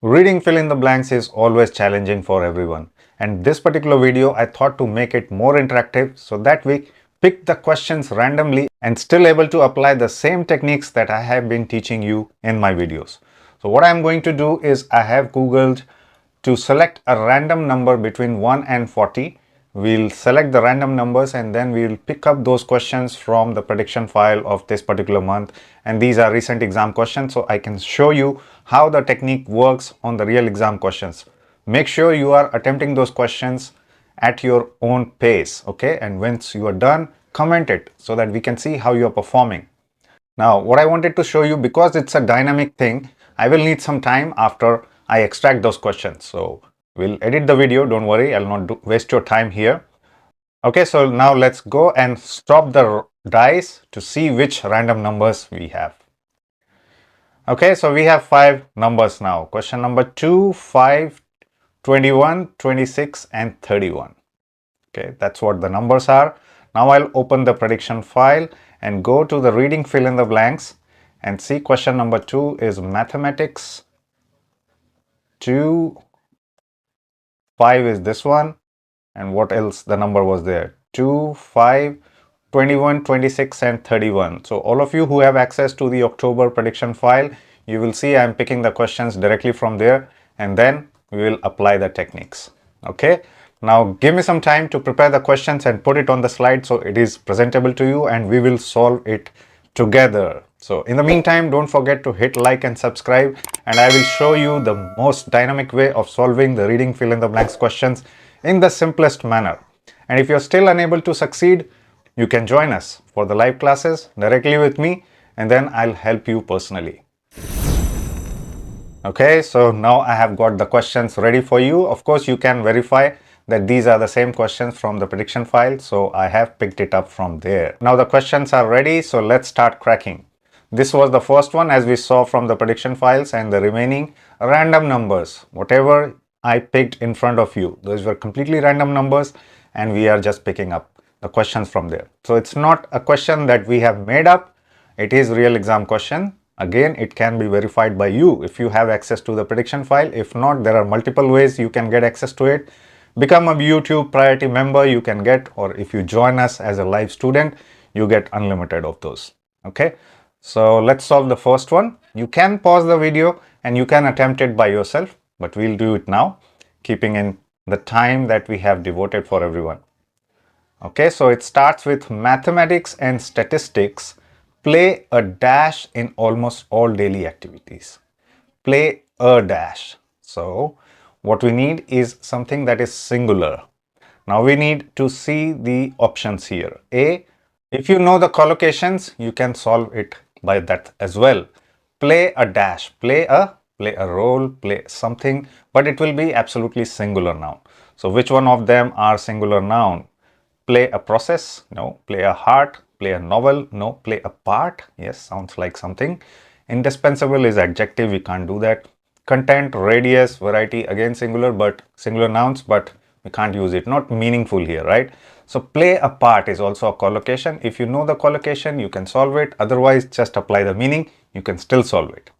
Reading fill in the blanks is always challenging for everyone, and this particular video I thought to make it more interactive so that we pick the questions randomly and still able to apply the same techniques that I have been teaching you in my videos. So what I'm going to do is I have googled to select a random number between 1 and 40. We'll select the random numbers and then we'll pick up those questions from the prediction file of this particular month. And these are recent exam questions, so I can show you how the technique works on the real exam questions. Make sure you are attempting those questions at your own pace, okay? And once you are done, comment it so that we can see how you are performing. Now, what I wanted to show you, because it's a dynamic thing, I will need some time after I extract those questions. So we'll edit the video, don't worry, I'll not waste your time here. Okay, so now let's go and stop the dice to see which random numbers we have. Okay, so we have 5 numbers now. Question number 2, 5, 21, 26 and 31. Okay, that's what the numbers are. Now I'll open the prediction file and go to the reading fill in the blanks and see question number 2 is mathematics. 2, 5 is this one, and what else the number was there? 2, 5, 21, 26 and 31. So all of you who have access to the October prediction file, you will see I'm picking the questions directly from there and then we will apply the techniques. Okay, now give me some time to prepare the questions and put it on the slide so it is presentable to you and we will solve it together. So in the meantime, don't forget to hit like and subscribe, and I will show you the most dynamic way of solving the reading fill in the blanks questions in the simplest manner. And if you're still unable to succeed, you can join us for the live classes directly with me and then I'll help you personally. Okay, so now I have got the questions ready for you. Of course, you can verify that these are the same questions from the prediction file, so I have picked it up from there. Now the questions are ready, so let's start cracking. This was the first one as we saw from the prediction files, and the remaining random numbers, whatever I picked in front of you, those were completely random numbers and we are just picking up the questions from there. So it's not a question that we have made up, it is real exam question. Again, it can be verified by you if you have access to the prediction file. If not, there are multiple ways you can get access to it. Become a YouTube priority member, you can get, or if you join us as a live student, you get unlimited of those. Okay, so let's solve the first one. You can pause the video and you can attempt it by yourself, but we'll do it now, keeping in the time that we have devoted for everyone. Okay, so it starts with mathematics and statistics play a dash in almost all daily activities. Play a dash. So what we need is something that is singular. Now we need to see the options here. A, if you know the collocations, you can solve it by that as well. Play a dash, play a role, play something, but it will be absolutely singular noun. So which one of them are singular noun? Play a process? No. Play a heart? Play a novel? No. Play a part? Yes, sounds like something. Indispensable is adjective, we can't do that. Content, radius, variety, again singular, but singular nouns, but we can't use it. Not meaningful here, right? So play a part is also a collocation. If you know the collocation, you can solve it. Otherwise, just apply the meaning, you can still solve it.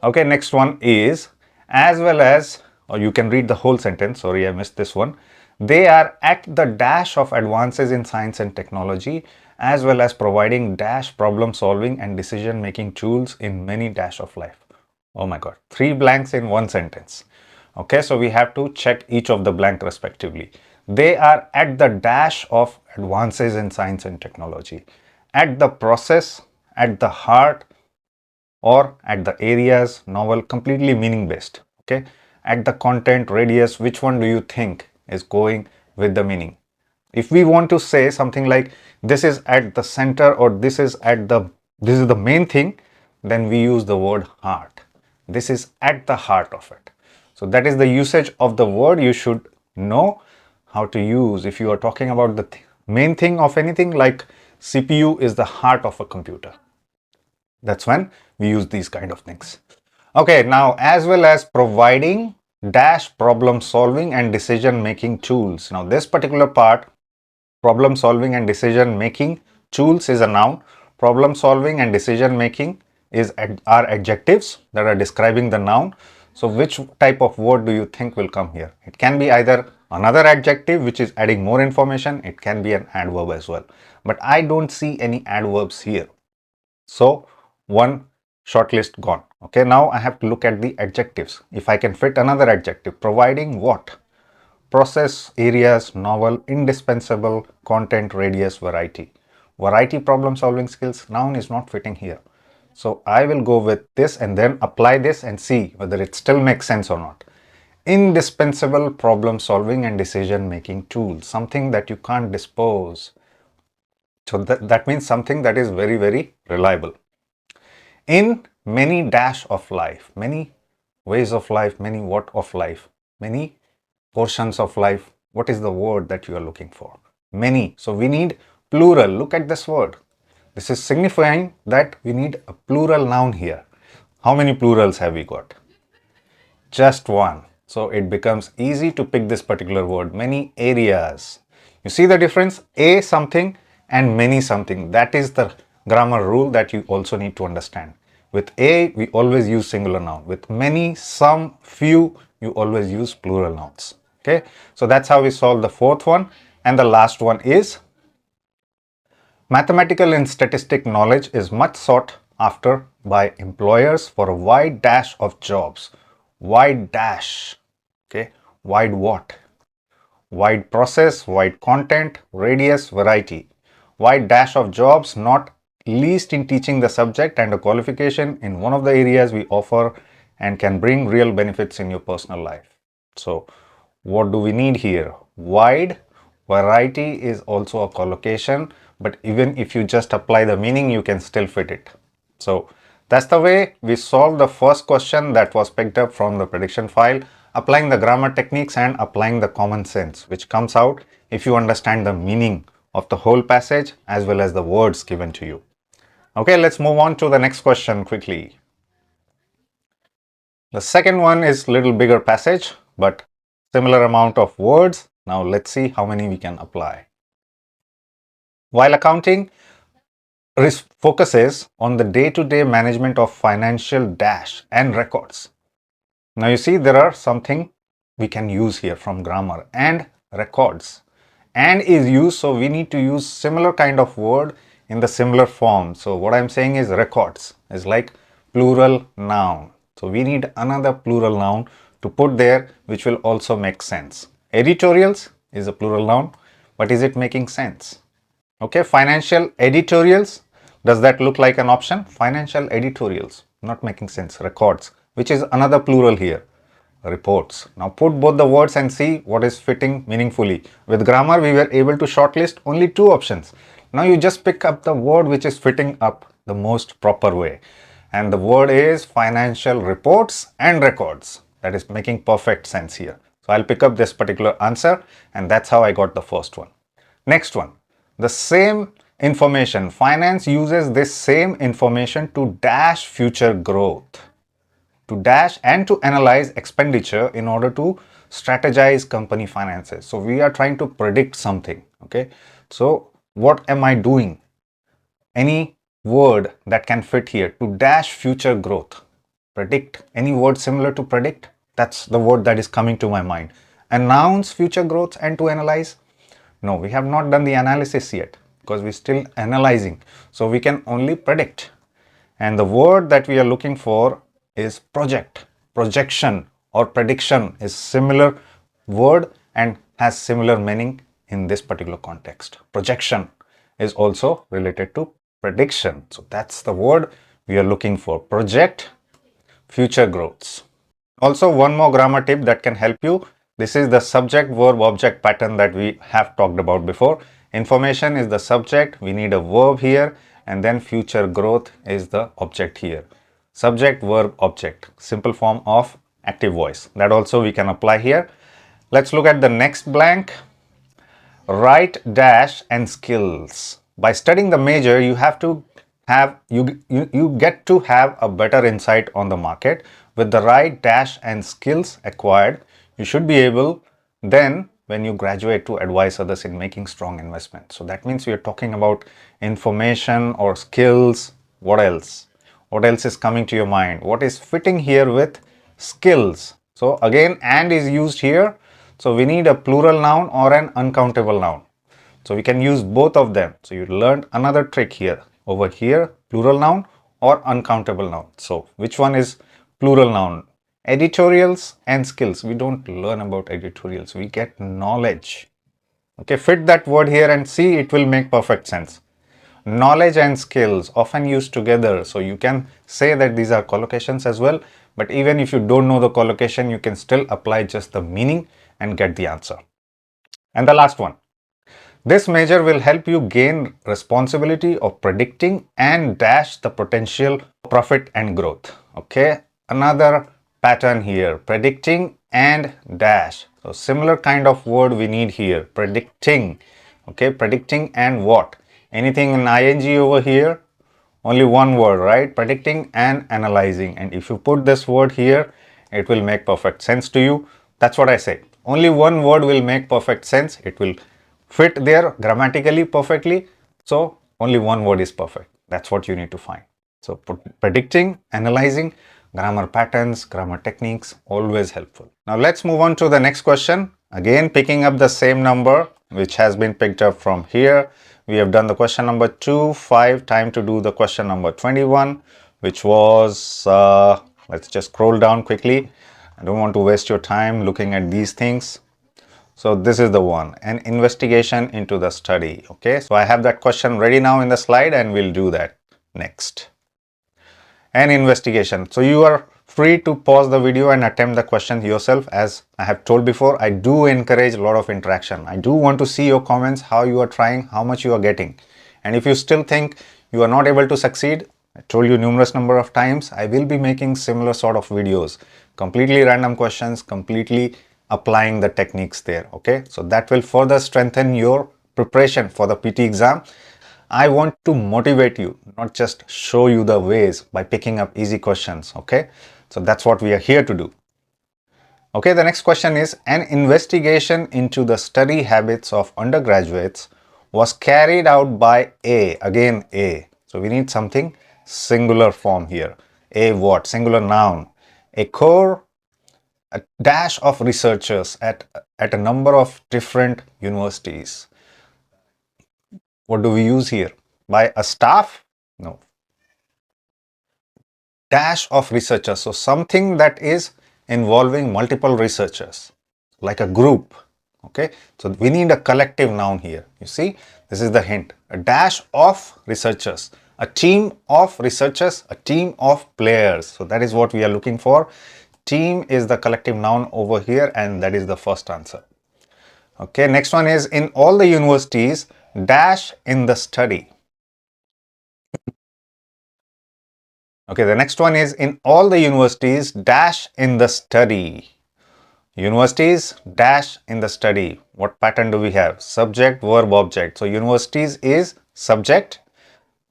Okay, next one is as well as, or you can read the whole sentence. Sorry, I missed this one. They are at the dash of advances in science and technology, as well as providing dash problem solving and decision making tools in many dash of life. Oh my God, 3 blanks in one sentence. Okay, so we have to check each of the blank respectively. They are at the dash of advances in science and technology, at the process, at the heart, or at the areas, novel, completely meaning based. Okay, at the content, radius, which one do you think is going with the meaning? If we want to say something like this is at the center or this is the main thing, then we use the word heart. This is at the heart of it. So that is the usage of the word you should know how to use if you are talking about the main thing of anything, like CPU is the heart of a computer. That's when we use these kind of things. Okay, now as well as providing dash problem solving and decision making tools. Now this particular part, problem solving and decision making tools, is a noun. Problem solving and decision making are adjectives that are describing the noun. So which type of word do you think will come here? It can be either another adjective which is adding more information. It can be an adverb as well. But I don't see any adverbs here. So one shortlist gone. Okay, now I have to look at the adjectives. If I can fit another adjective, providing what? Process, areas, novel, indispensable, content, radius, variety. Variety, problem solving skills, noun is not fitting here. So I will go with this and then apply this and see whether it still makes sense or not. Indispensable problem solving and decision making tool, something that you can't dispose. So that means something that is very, very reliable. In many dash of life, many ways of life, many what of life, many portions of life. What is the word that you are looking for? Many. So we need plural. Look at this word. This is signifying that we need a plural noun here. How many plurals have we got? Just one. So it becomes easy to pick this particular word. Many areas. You see the difference? A something and many something. That is the grammar rule that you also need to understand. With a, we always use singular noun. With many, some, few, you always use plural nouns. Okay, so that's how we solve the fourth one. And the last one is mathematical and statistic knowledge is much sought after by employers for a wide dash of jobs. Wide dash. Okay, wide what? Wide process, wide content, radius, variety. Wide dash of jobs, not least in teaching the subject and a qualification in one of the areas we offer and can bring real benefits in your personal life. So what do we need here? Wide. Variety is also a collocation, but even if you just apply the meaning, you can still fit it. So that's the way we solved the first question that was picked up from the prediction file, applying the grammar techniques and applying the common sense, which comes out if you understand the meaning of the whole passage as well as the words given to you. Okay, let's move on to the next question quickly. The second one is a little bigger passage, but similar amount of words. Now let's see how many we can apply. While accounting focuses on the day-to-day management of financial dash and records. Now you see there are something we can use here from grammar and records. And is used, so we need to use similar kind of word in the similar form. So what I'm saying is records is like plural noun. So we need another plural noun to put there which will also make sense. Editorials is a plural noun, but is it making sense? Okay, financial editorials, does that look like an option? Financial editorials, not making sense. Records, which is another plural here. Reports. Now put both the words and see what is fitting meaningfully. With grammar, we were able to shortlist only two options. Now you just pick up the word which is fitting up the most proper way. And the word is financial reports and records. That is making perfect sense here. So I'll pick up this particular answer, and that's how I got the first one. Next one. The same information. Finance uses this same information to dash future growth. To dash and to analyze expenditure in order to strategize company finances. So we are trying to predict something. Okay. So what am I doing? Any word that can fit here. To dash future growth. Predict. Any word similar to predict? That's the word that is coming to my mind. Announce future growth and to analyze. No, we have not done the analysis yet because we're still analyzing. So we can only predict. And the word that we are looking for is project. Projection or prediction is similar word and has similar meaning in this particular context. Projection is also related to prediction. So that's the word we are looking for. Project future growths. Also, one more grammar tip that can help you. This is the subject verb object pattern that we have talked about before. Information is the subject. We need a verb here, and then future growth is the object here. Subject, verb, object. Simple form of active voice. That also we can apply here. Let's look at the next blank. Right dash and skills. By studying the major, you have to have you get to have a better insight on the market. With the right dash and skills acquired, you should be able then when you graduate to advise others in making strong investments. So that means we are talking about information or skills. What else? What else is coming to your mind? What is fitting here with skills. So again, and is used here. So we need a plural noun or an uncountable noun. So we can use both of them. So you learned another trick here. Over here, plural noun or uncountable noun. So which one is plural noun? Editorials and skills. We don't learn about editorials. We get knowledge. Okay, fit that word here and see, it will make perfect sense. Knowledge and skills often used together. So you can say that these are collocations as well. But even if you don't know the collocation, you can still apply just the meaning and get the answer. And the last one. This measure will help you gain responsibility of predicting and dash the potential profit and growth. Okay, another pattern here, predicting and dash. So similar kind of word we need here, predicting. Okay, predicting and what? Anything in ing over here? Only one word, right? Predicting and analyzing. And if you put this word here, it will make perfect sense to you. That's what I say. Only one word will make perfect sense. It will fit there grammatically perfectly. So only one word is perfect. That's what you need to find. So predicting, analyzing, grammar patterns, grammar techniques, always helpful. Now let's move on to the next question. Again, picking up the same number which has been picked up from here. We have done the question number 2, 5, time to do the question number 21, which was, let's just scroll down quickly. I don't want to waste your time looking at these things. So this is the one, an investigation into the study. Okay, so I have that question ready now in the slide and we'll do that next. An investigation. So you are free to pause the video and attempt the question yourself. As I have told before, I do encourage a lot of interaction. I do want to see your comments, how you are trying, how much you are getting. And if you still think you are not able to succeed, I told you numerous number of times, I will be making similar sort of videos. Completely random questions, completely applying the techniques there. Okay, so that will further strengthen your preparation for the PT exam. I want to motivate you, not just show you the ways by picking up easy questions. Okay, so that's what we are here to do. Okay, the next question is, an investigation into the study habits of undergraduates was carried out by A. Again A. So we need something singular form here. A what? Singular noun. A core, a dash of researchers at a number of different universities. What do we use here? By a staff? No. Dash of researchers. So something that is involving multiple researchers, like a group. Okay, so we need a collective noun here. You see, this is the hint. A dash of researchers, a team of researchers, a team of players. So that is what we are looking for. Team is the collective noun over here, and that is the first answer. Okay, next one is, in all the universities, dash in the study. Okay, the next one is, in all the universities, dash in the study. Universities, dash in the study. What pattern do we have? Subject, verb, object. So universities is subject.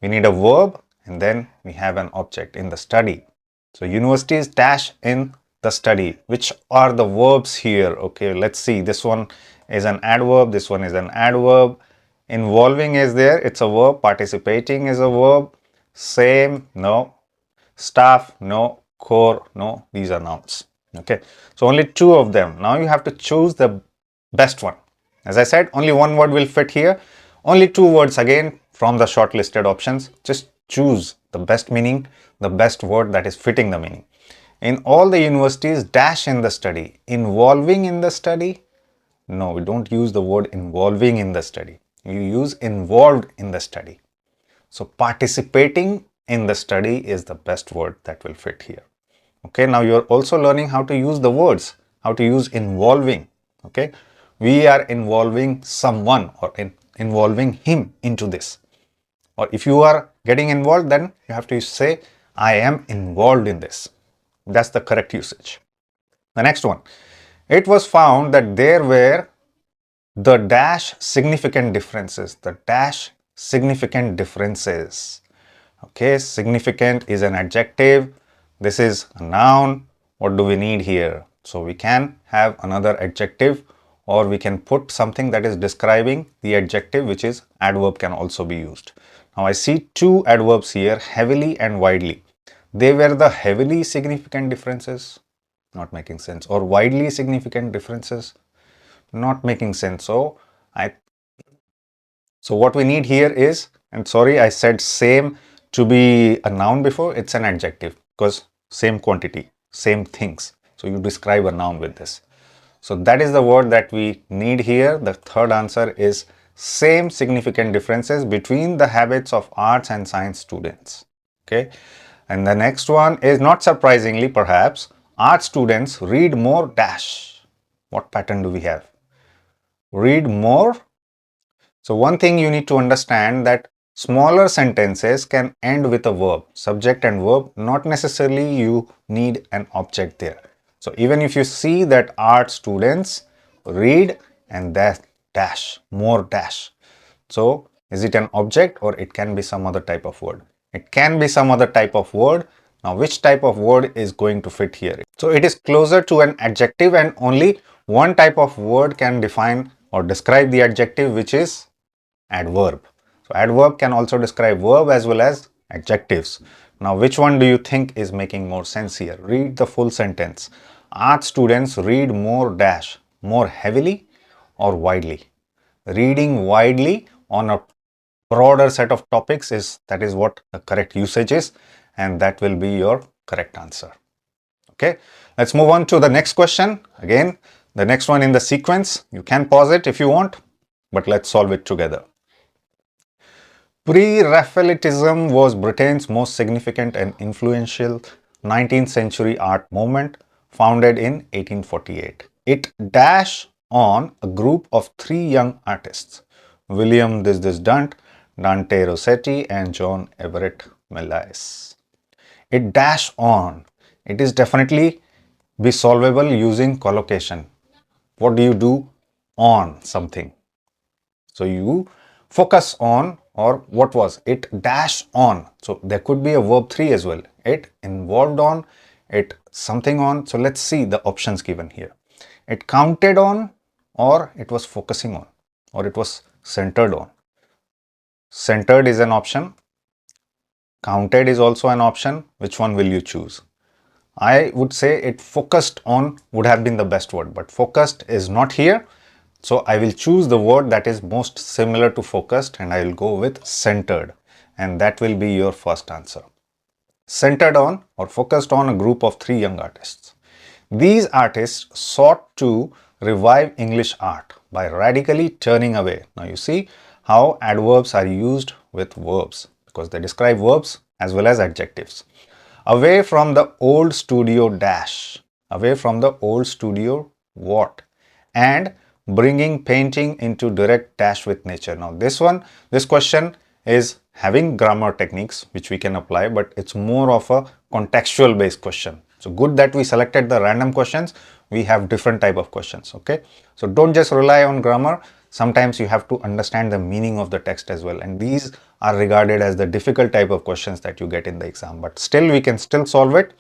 We need a verb and then we have an object in the study. So universities dash in the study. Which are the verbs here? Okay, let's see. This one is an adverb. This one is an adverb. Involving is there. It's a verb. Participating is a verb. Same, no. Staff, no. Core, no. These are nouns. Okay, so only two of them. Now you have to choose the best one. As I said, only one word will fit here. Only two words again from the shortlisted options. Just choose the best meaning, the best word that is fitting the meaning. In all the universities, dash in the study. Involving in the study? No, we don't use the word involving in the study. You use involved in the study. So participating in the study is the best word that will fit here. Okay, now you're also learning how to use the words, how to use involving. Okay, we are involving someone or involving him into this. Or if you are getting involved, then you have to say, I am involved in this. That's the correct usage. The next one, it was found that there were the dash significant differences. The dash significant differences. Okay, significant is an adjective. This is a noun. What do we need here? So we can have another adjective, or we can put something that is describing the adjective, which is adverb can also be used. Now I see two adverbs here, heavily and widely. They were the heavily significant differences. not making sense. Or widely significant differences, not making sense. So what we need here is, and sorry, I said same to be a noun before, it's an adjective because same quantity, same things. So you describe a noun with this. So that is the word that we need here. The third answer is same significant differences between the habits of arts and science students. Okay. And the next one is, not surprisingly perhaps, art students read more dash. What pattern do we have? Read more. So one thing you need to understand, that smaller sentences can end with a verb, subject and verb, not necessarily you need an object there. So even if you see that art students read and that dash, more dash. So is it an object or it can be some other type of word? It can be some other type of word. Now which type of word is going to fit here? So it is closer to an adjective, and only one type of word can define or describe the adjective, which is adverb. So adverb can also describe verb as well as adjectives. Now which one do you think is making more sense here? Read the full sentence. Art students read more dash, more heavily or widely. Reading widely on a broader set of topics is what the correct usage is, and that will be your correct answer. Okay, let's move on to the next question. Again, the next one in the sequence. You can pause it if you want, but let's solve it together. Pre-Raphaelitism was Britain's most significant and influential 19th century art movement, founded in 1848. It dashed on a group of three young artists, William Dunt, Dante Rossetti, and John Everett Millais. It dashed on. It is definitely be solvable using collocation. What do you do on something? So you focus on, or what was it? Dash on. So there could be a verb 3 as well. It involved on, it something on. So let's see the options given here. It counted on, or it was focusing on, or it was centered on. Centered is an option. Counted is also an option. Which one will you choose? I would say it focused on would have been the best word, but focused is not here. So I will choose the word that is most similar to focused, and I will go with centered, and that will be your first answer. Centered on or focused on a group of three young artists. These artists sought to revive English art by radically turning away. Now you see how adverbs are used with verbs, because they describe verbs as well as adjectives. Away from the old studio dash. Away from the old studio what? And bringing painting into direct dash with nature. Now this question is having grammar techniques which we can apply, but it's more of a contextual based question. So good that we selected the random questions. We have different type of questions. Okay, so don't just rely on grammar. Sometimes you have to understand the meaning of the text as well, and these are regarded as the difficult type of questions that you get in the exam, but still we can still solve it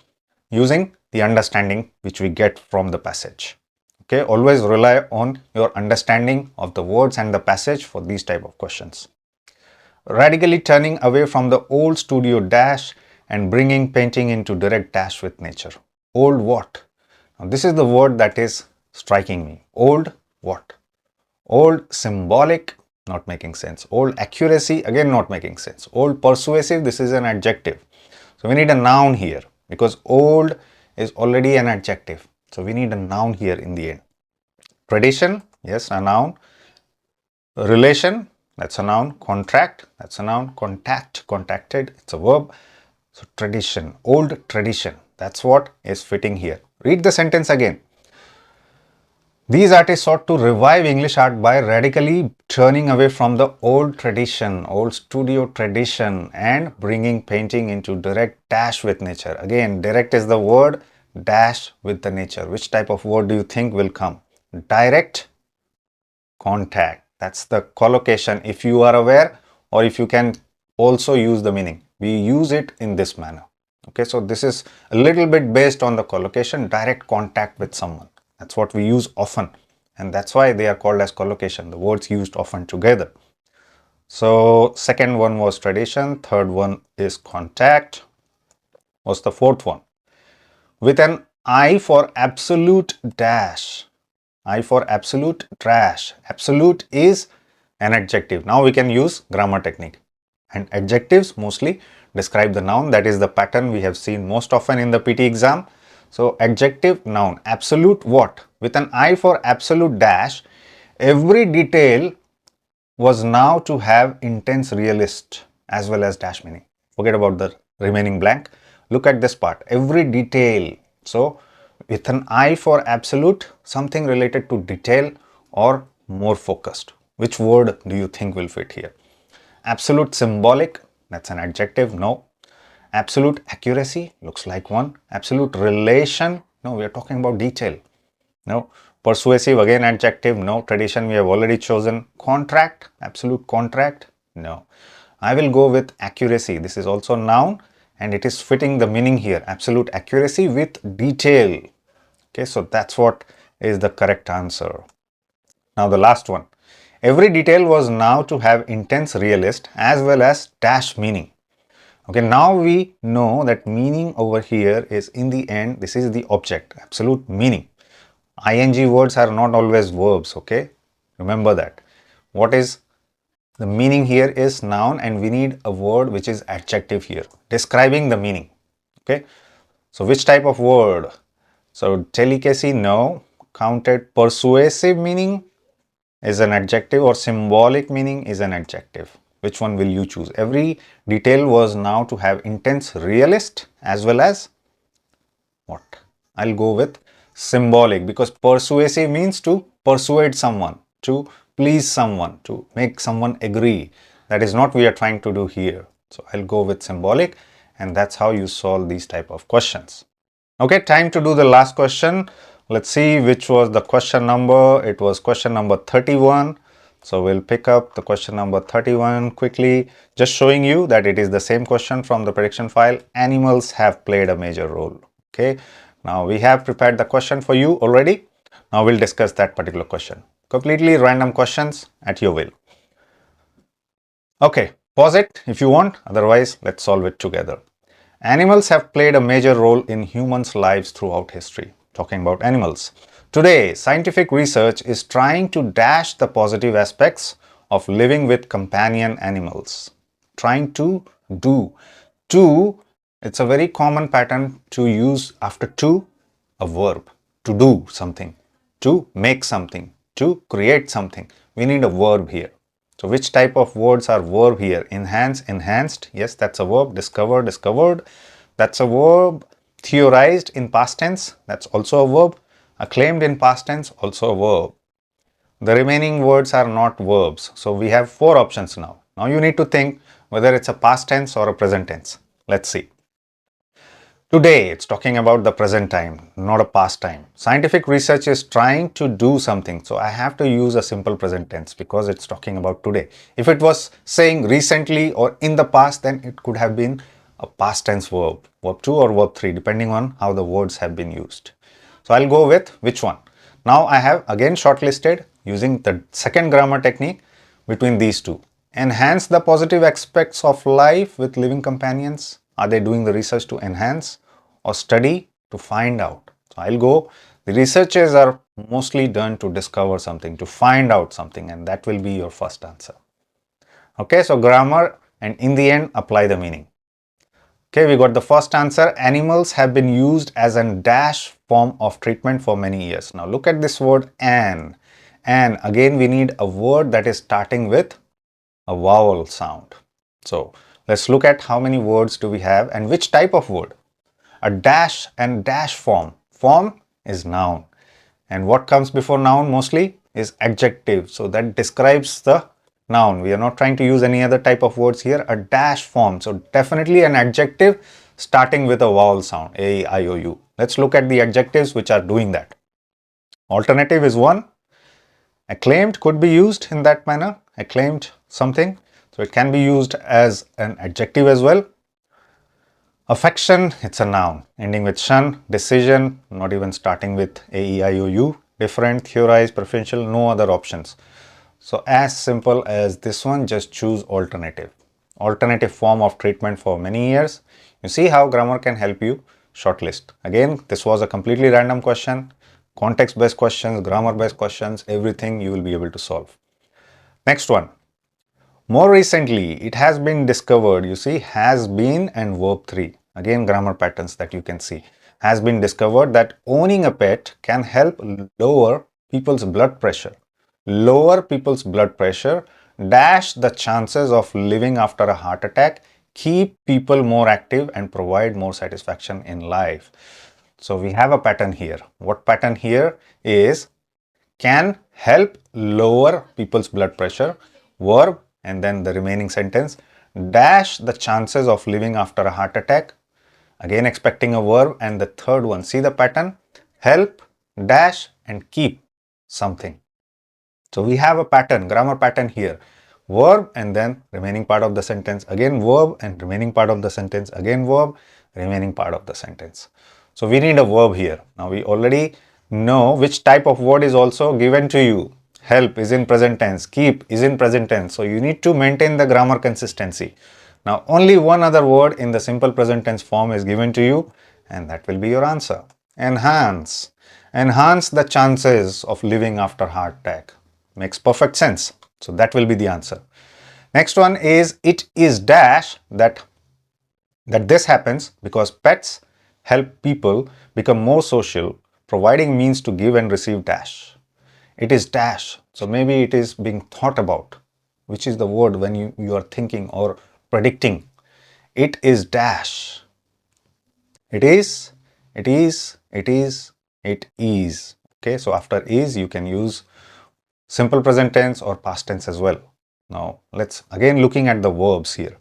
using the understanding which we get from the passage. Okay, always rely on your understanding of the words and the passage for these type of questions. Radically turning away from the old studio dash and bringing painting into direct dash with nature. Old what? Now this is the word that is striking me. Old what? Old symbolic, not making sense. Old accuracy, again not making sense. Old persuasive, this is an adjective. So we need a noun here, because old is already an adjective. So we need a noun here in the end. Tradition, yes, a noun. Relation, that's a noun. Contract, that's a noun. Contact, contacted, it's a verb. So tradition, old tradition, that's what is fitting here. Read the sentence again. These artists sought to revive English art by radically turning away from the old tradition, old studio tradition, and bringing painting into direct dash with nature. Again, direct is the word, dash with the nature. Which type of word do you think will come? Direct contact. That's the collocation, if you are aware, or if you can also use the meaning. We use it in this manner. Okay, so this is a little bit based on the collocation, direct contact with someone. That's what we use often, and that's why they are called as collocation, the words used often together. So second one was tradition, third one is contact. What's the fourth one? With an I for absolute dash. I for absolute trash. Absolute is an adjective. Now we can use grammar technique. And adjectives mostly describe the noun. That is the pattern we have seen most often in the PT exam. So adjective, noun. Absolute what? With an I for absolute dash, every detail was now to have intense realist as well as dash meaning. Forget about the remaining blank. Look at this part. Every detail. So with an I for absolute, something related to detail or more focused. Which word do you think will fit here? Absolute symbolic, that's an adjective, no. Absolute accuracy, looks like one. Absolute relation, no, we are talking about detail. No. Persuasive, again adjective, no. Tradition, we have already chosen. Contract, absolute contract, no. I will go with accuracy. This is also noun and it is fitting the meaning here. Absolute accuracy with detail. Okay, so that's what is the correct answer. Now the last one. Every detail was now to have intense realist as well as dash meaning. Okay, now we know that meaning over here is in the end, this is the object, absolute meaning. ING words are not always verbs, okay? Remember that. What is the meaning here is noun and we need a word which is adjective here, describing the meaning, okay? So which type of word? So delicacy, no. Counted. Persuasive meaning is an adjective or symbolic meaning is an adjective. Which one will you choose? Every detail was now to have intense realist as well as what? I'll go with symbolic because persuasive means to persuade someone, to please someone, to make someone agree. That is not what we are trying to do here. So I'll go with symbolic and that's how you solve these type of questions. Okay, time to do the last question. Let's see which was the question number. It was question number 31. So we'll pick up the question number 31 quickly, just showing you that it is the same question from the prediction file. Animals have played a major role. Okay, now we have prepared the question for you already. Now we'll discuss that particular question. Completely random questions at your will. Okay, pause it if you want. Otherwise, let's solve it together. Animals have played a major role in humans' lives throughout history. Talking about animals. Today, scientific research is trying to dash the positive aspects of living with companion animals. Trying to do. To, it's a very common pattern to use after to a verb. To do something. To make something. To create something. We need a verb here. So which type of words are verb here? Enhance, enhanced. Yes, that's a verb. Discover, discovered. That's a verb. Theorized in past tense. That's also a verb. Acclaimed in past tense. Also a verb. The remaining words are not verbs. So we have 4 options now. Now you need to think whether it's a past tense or a present tense. Let's see. Today, it's talking about the present time, not a past time. Scientific research is trying to do something. So I have to use a simple present tense because it's talking about today. If it was saying recently or in the past, then it could have been a past tense verb, verb 2 or verb 3, depending on how the words have been used. So I'll go with which one? Now I have again shortlisted using the second grammar technique between these two. Enhance the positive aspects of life with living companions. Are they doing the research to enhance or study to find out? So I'll go, the researches are mostly done to discover something, to find out something, and that will be your first answer. Okay, so grammar and in the end apply the meaning. Okay, we got the first answer. Animals have been used as a dash form of treatment for many years. Now look at this word an. And again we need a word that is starting with a vowel sound. So let's look at how many words do we have and which type of word. A dash and dash form. Form is noun. And what comes before noun mostly is adjective. So that describes the noun. We are not trying to use any other type of words here. A dash form. So definitely an adjective starting with a vowel sound. A, I, O, U. Let's look at the adjectives which are doing that. Alternative is one. Acclaimed could be used in that manner. Acclaimed something. So it can be used as an adjective as well. Affection, it's a noun ending with shun. Decision, not even starting with A, E, I, O, U. Different, theorize, preferential, no other options. So as simple as this one, just choose alternative. Alternative form of treatment for many years. You see how grammar can help you shortlist. Again, this was a completely random question. Context-based questions, grammar-based questions, everything you will be able to solve. Next one. More recently, it has been discovered, you see, has been and verb 3. Again, grammar patterns that you can see. Has been discovered that owning a pet can help lower people's blood pressure. Lower people's blood pressure, dash the chances of living after a heart attack, keep people more active and provide more satisfaction in life. So we have a pattern here. What pattern here is can help lower people's blood pressure, verb, and then the remaining sentence, dash the chances of living after a heart attack, again expecting a verb, and the third one, see the pattern, help, dash, and keep something. So we have a pattern, grammar pattern here, verb and then remaining part of the sentence, again verb and remaining part of the sentence, again verb, remaining part of the sentence. So we need a verb here. Now we already know which type of word is also given to you. Help is in present tense, keep is in present tense. So you need to maintain the grammar consistency. Now only one other word in the simple present tense form is given to you, and that will be your answer. Enhance. Enhance the chances of living after heart attack. Makes perfect sense. So that will be the answer. Next one is it is dash that this happens because pets help people become more social, providing means to give and receive dash. It is dash. So maybe it is being thought about, which is the word when you are thinking or predicting. It is dash. It is, it is, it is, it is. Okay, so after is you can use simple present tense or past tense as well. Now let's again looking at the verbs here.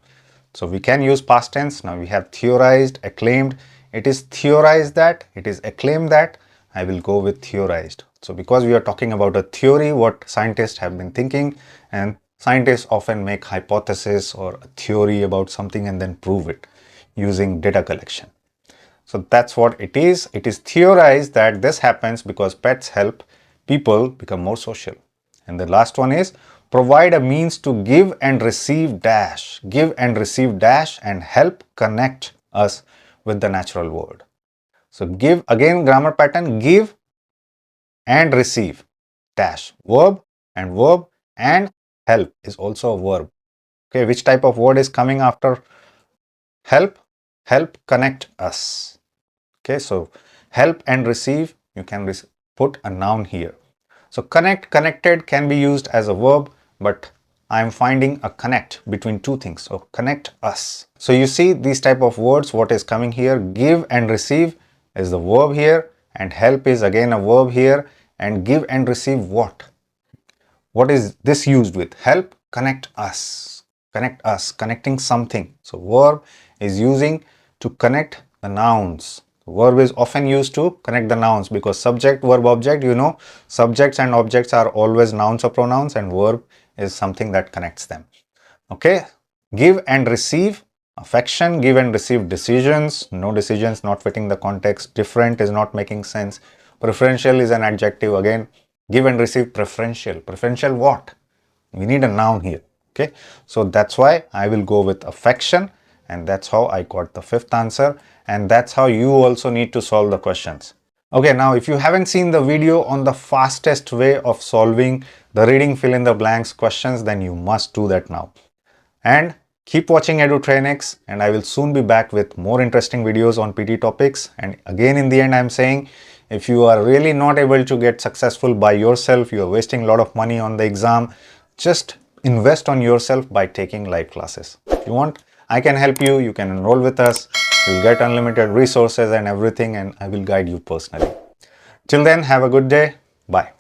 So we can use past tense. Now we have theorized, acclaimed. It is theorized that, it is acclaimed that. I will go with theorized. So because we are talking about a theory, what scientists have been thinking, and scientists often make hypothesis or a theory about something and then prove it using data collection. So that's what it is. It is theorized that this happens because pets help people become more social. And the last one is provide a means to give and receive dash. Give and receive dash and help connect us with the natural world. So give, again grammar pattern, give and receive dash. Verb and help is also a verb. Okay, which type of word is coming after help? Help connect us. Okay, so help and receive, you can put a noun here. So connect, connected can be used as a verb, but I am finding a connect between two things. So connect us. So you see these type of words, what is coming here? Give and receive is the verb here, and help is again a verb here, and give and receive what? What is this used with? Help, connect us. Connect us, connecting something. So verb is using to connect the nouns. Verb is often used to connect the nouns because subject, verb, object, you know, subjects and objects are always nouns or pronouns, and verb is something that connects them. Okay, give and receive, affection, give and receive decisions, no decisions, not fitting the context, different is not making sense, preferential is an adjective, again, give and receive preferential. Preferential what? We need a noun here. Okay, so that's why I will go with affection, and that's how I got the fifth answer, and that's how you also need to solve the questions. Okay, now if you haven't seen the video on the fastest way of solving the reading fill in the blanks questions, then you must do that now. And keep watching Edutrainex, and I will soon be back with more interesting videos on PT topics. And again, in the end, I'm saying if you are really not able to get successful by yourself, you are wasting a lot of money on the exam, just invest on yourself by taking live classes. If you want, I can help you. You can enroll with us. You'll get unlimited resources and everything, and I will guide you personally. Till then, have a good day. Bye.